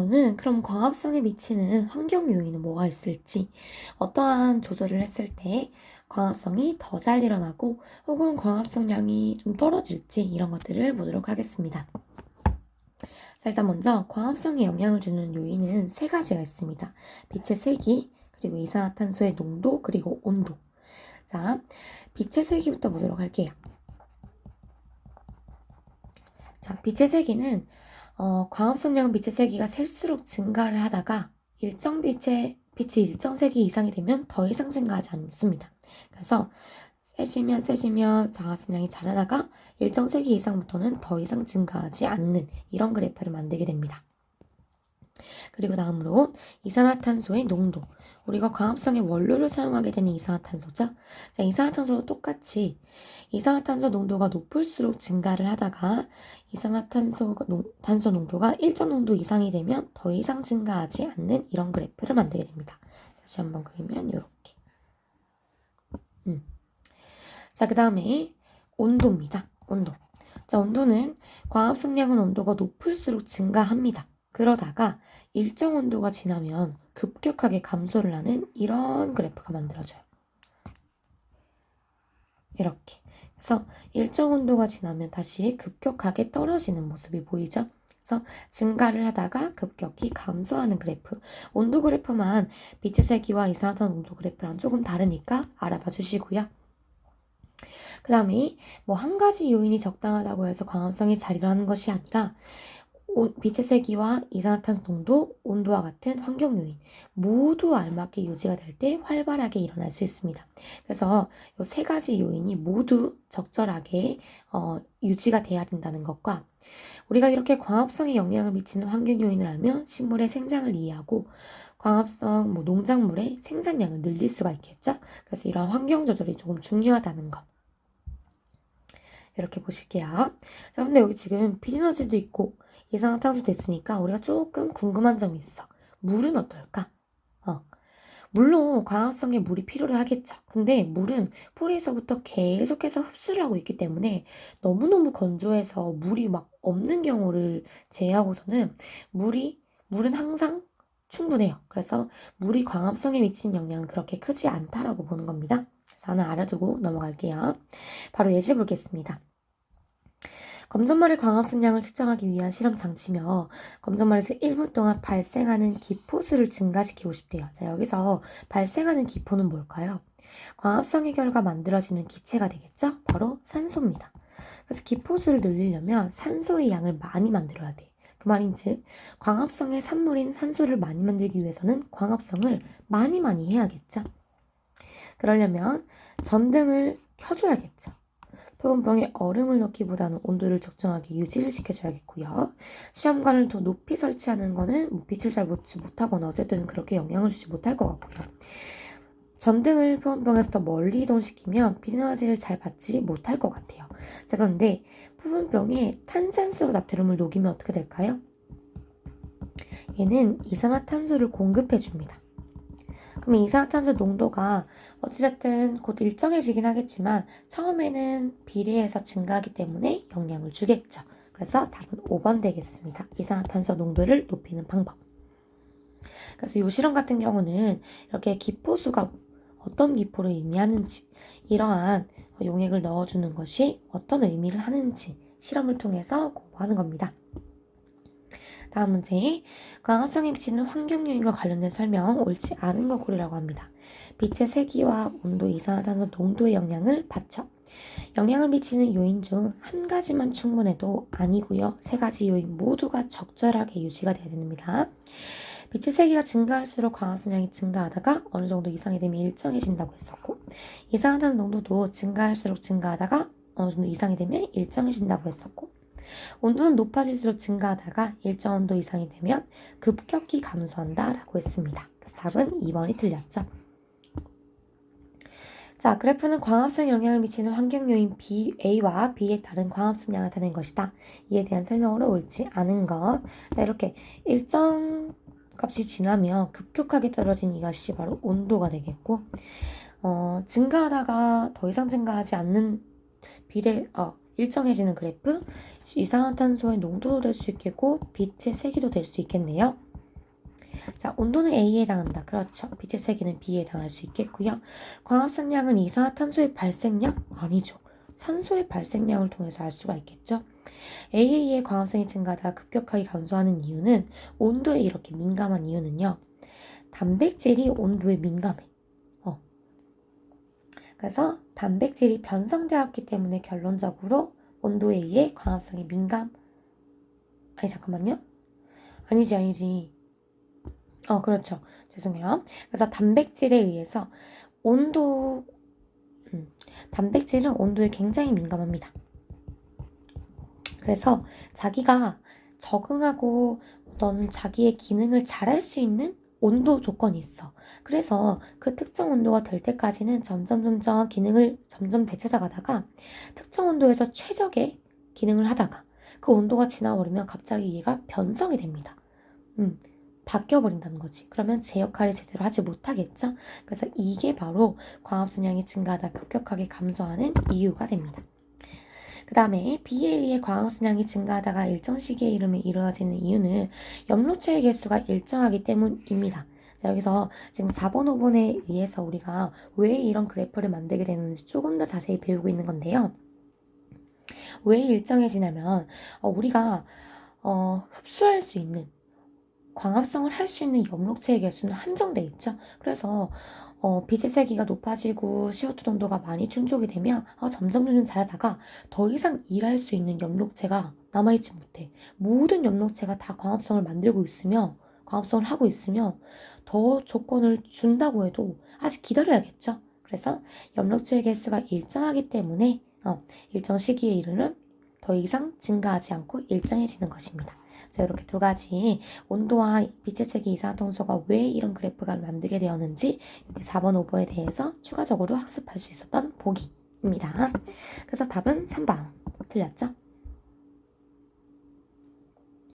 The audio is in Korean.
이번에는 그럼 광합성에 미치는 환경 요인은 뭐가 있을지, 어떠한 조절을 했을 때 광합성이 더 잘 일어나고 혹은 광합성량이 좀 떨어질지 이런 것들을 보도록 하겠습니다. 자, 일단 먼저 광합성에 영향을 주는 요인은 세 가지가 있습니다. 빛의 세기, 그리고 이산화탄소의 농도, 그리고 온도. 자, 빛의 세기부터 보도록 할게요. 자, 빛의 세기는 광합성량 빛의 세기가 셀수록 증가를 하다가 빛이 일정 세기 이상이 되면 더 이상 증가하지 않습니다. 그래서 세지면 광합성량이 자라다가 일정 세기 이상부터는 더 이상 증가하지 않는 이런 그래프를 만들게 됩니다. 그리고 다음으로 이산화탄소의 농도. 우리가 광합성의 원료를 사용하게 되는 이산화탄소죠. 자, 이산화탄소도 똑같이 이산화탄소 농도가 높을수록 증가를 하다가 이산화탄소 농도가 일정 농도 이상이 되면 더 이상 증가하지 않는 이런 그래프를 만들게 됩니다. 다시 한번 그리면 이렇게. 자, 그 다음에 온도입니다. 온도. 자, 온도는 광합성량은 온도가 높을수록 증가합니다. 그러다가 일정 온도가 지나면 급격하게 감소를 하는 이런 그래프가 만들어져요. 이렇게. 그래서 일정 온도가 지나면 다시 급격하게 떨어지는 모습이 보이죠? 그래서 증가를 하다가 급격히 감소하는 그래프. 온도 그래프만 빛의 세기와 이산화탄소 농도 그래프랑 조금 다르니까 알아봐 주시고요. 그 다음에 뭐 한 가지 요인이 적당하다고 해서 광합성이 잘 일어나는 것이 아니라 빛의 세기와 이산화탄소 농도, 온도와 같은 환경 요인 모두 알맞게 유지가 될 때 활발하게 일어날 수 있습니다. 그래서 이 세 가지 요인이 모두 적절하게 유지가 돼야 된다는 것과 우리가 이렇게 광합성에 영향을 미치는 환경 요인을 알면 식물의 생장을 이해하고 광합성 농작물의 생산량을 늘릴 수가 있겠죠. 그래서 이런 환경 조절이 조금 중요하다는 것. 이렇게 보실게요. 자, 근데 여기 지금 빛에너지도 있고 이산화탄소도 있으니까 우리가 조금 궁금한 점이 있어. 물은 어떨까? 물론 광합성에 물이 필요로 하겠죠. 근데 물은 뿌리에서부터 계속해서 흡수를 하고 있기 때문에 너무너무 건조해서 물이 막 없는 경우를 제외하고서는 물은 항상 충분해요. 그래서 물이 광합성에 미치는 영향은 그렇게 크지 않다라고 보는 겁니다. 그래서 하나 알아두고 넘어갈게요. 바로 예시 보겠습니다. 검정머리 광합성량을 측정하기 위한 실험 장치며 검정머리에서 1분 동안 발생하는 기포수를 증가시키고 싶대요. 자, 여기서 발생하는 기포는 뭘까요? 광합성의 결과 만들어지는 기체가 되겠죠? 바로 산소입니다. 그래서 기포수를 늘리려면 산소의 양을 많이 만들어야 돼. 그 말인즉 광합성의 산물인 산소를 많이 만들기 위해서는 광합성을 많이 해야겠죠? 그러려면 전등을 켜줘야겠죠. 표본병에 얼음을 넣기보다는 온도를 적정하게 유지를 시켜줘야겠고요. 시험관을 더 높이 설치하는 거는 빛을 잘 보지 못하거나 어쨌든 그렇게 영향을 주지 못할 것 같고요. 전등을 표본병에서 더 멀리 이동시키면 빛에너지를 잘 받지 못할 것 같아요. 자, 그런데 표본병에 탄산수 나트륨을 녹이면 어떻게 될까요? 얘는 이산화탄소를 공급해줍니다. 그럼 이산화탄소 농도가 어찌됐든 곧 일정해지긴 하겠지만 처음에는 비례해서 증가하기 때문에 영향을 주겠죠. 그래서 답은 5번 되겠습니다. 이산화탄소 농도를 높이는 방법. 그래서 이 실험 같은 경우는 이렇게 기포수가 어떤 기포를 의미하는지 이러한 용액을 넣어주는 것이 어떤 의미를 하는지 실험을 통해서 공부하는 겁니다. 다음 문제, 광합성에 미치는 환경 요인과 관련된 설명 옳지 않은 거 고르라고 합니다. 빛의 세기와 온도, 이산화탄소 농도의 영향을 받쳐. 영향을 미치는 요인 중 한 가지만 충분해도 아니고요. 세 가지 요인 모두가 적절하게 유지가 돼야 됩니다. 빛의 세기가 증가할수록 광합성량이 증가하다가 어느 정도 이상이 되면 일정해진다고 했었고, 이산화탄소 농도도 증가할수록 증가하다가 어느 정도 이상이 되면 일정해진다고 했었고, 온도는 높아질수록 증가하다가 일정 온도 이상이 되면 급격히 감소한다 라고 했습니다. 그래서 답은 2번이 틀렸죠. 자, 그래프는 광합성에 영향을 미치는 환경 요인 A와 B에 따른 광합성량을 나타낸 것이다. 이에 대한 설명으로 옳지 않은 것. 자, 이렇게 일정 값이 지나면 급격하게 떨어진 이것이 바로 온도가 되겠고, 증가하다가 더 이상 증가하지 않는 일정해지는 그래프, 이산화탄소의 농도도 될 수 있겠고 빛의 세기도 될 수 있겠네요. 자, 온도는 A에 해당한다. 그렇죠. 빛의 세기는 B에 해당할 수 있겠고요. 광합성량은 이산화탄소의 발생량? 아니죠. 산소의 발생량을 통해서 알 수가 있겠죠. AA의 광합성이 증가하다가 급격하게 감소하는 이유는 온도에 이렇게 민감한 이유는요. 단백질이 온도에 민감해. 그래서 단백질이 변성되었기 때문에 결론적으로 온도에 의해 광합성이 민감. 아니 잠깐만요. 아니지. 그렇죠. 죄송해요. 그래서 단백질에 의해서 단백질은 온도에 굉장히 민감합니다. 그래서 자기가 적응하고 어떤 자기의 기능을 잘할 수 있는 온도 조건이 있어. 그래서 그 특정 온도가 될 때까지는 점점 기능을 점점 되찾아가다가 특정 온도에서 최적의 기능을 하다가 그 온도가 지나버리면 갑자기 얘가 변성이 됩니다. 바뀌어버린다는 거지. 그러면 제 역할을 제대로 하지 못하겠죠? 그래서 이게 바로 광합성량이 증가하다 급격하게 감소하는 이유가 됩니다. 그 다음에 B에 의해 광합성량이 증가하다가 일정 시기에 이루어지는 이유는 염료체의 개수가 일정하기 때문입니다. 자, 여기서 지금 4번, 5번에 의해서 우리가 왜 이런 그래프를 만들게 되는지 조금 더 자세히 배우고 있는 건데요. 왜 일정해지냐면 우리가 흡수할 수 있는 광합성을 할 수 있는 염록체의 개수는 한정돼 있죠. 그래서 빛의 세기가 높아지고 CO2 농도가 많이 충족이 되면 점점 자라다가 더 이상 일할 수 있는 염록체가 남아있지 못해. 모든 염록체가 다 광합성을 만들고 있으면 광합성을 하고 있으면 더 조건을 준다고 해도 아직 기다려야겠죠. 그래서 염록체의 개수가 일정하기 때문에 일정 시기에 이르면 더 이상 증가하지 않고 일정해지는 것입니다. 그래서 이렇게 두 가지 온도와 빛의 세기 이산화탄소가 왜 이런 그래프를 만들게 되었는지 여기 4번, 5번에 대해서 추가적으로 학습할 수 있었던 보기입니다. 그래서 답은 3번 틀렸죠?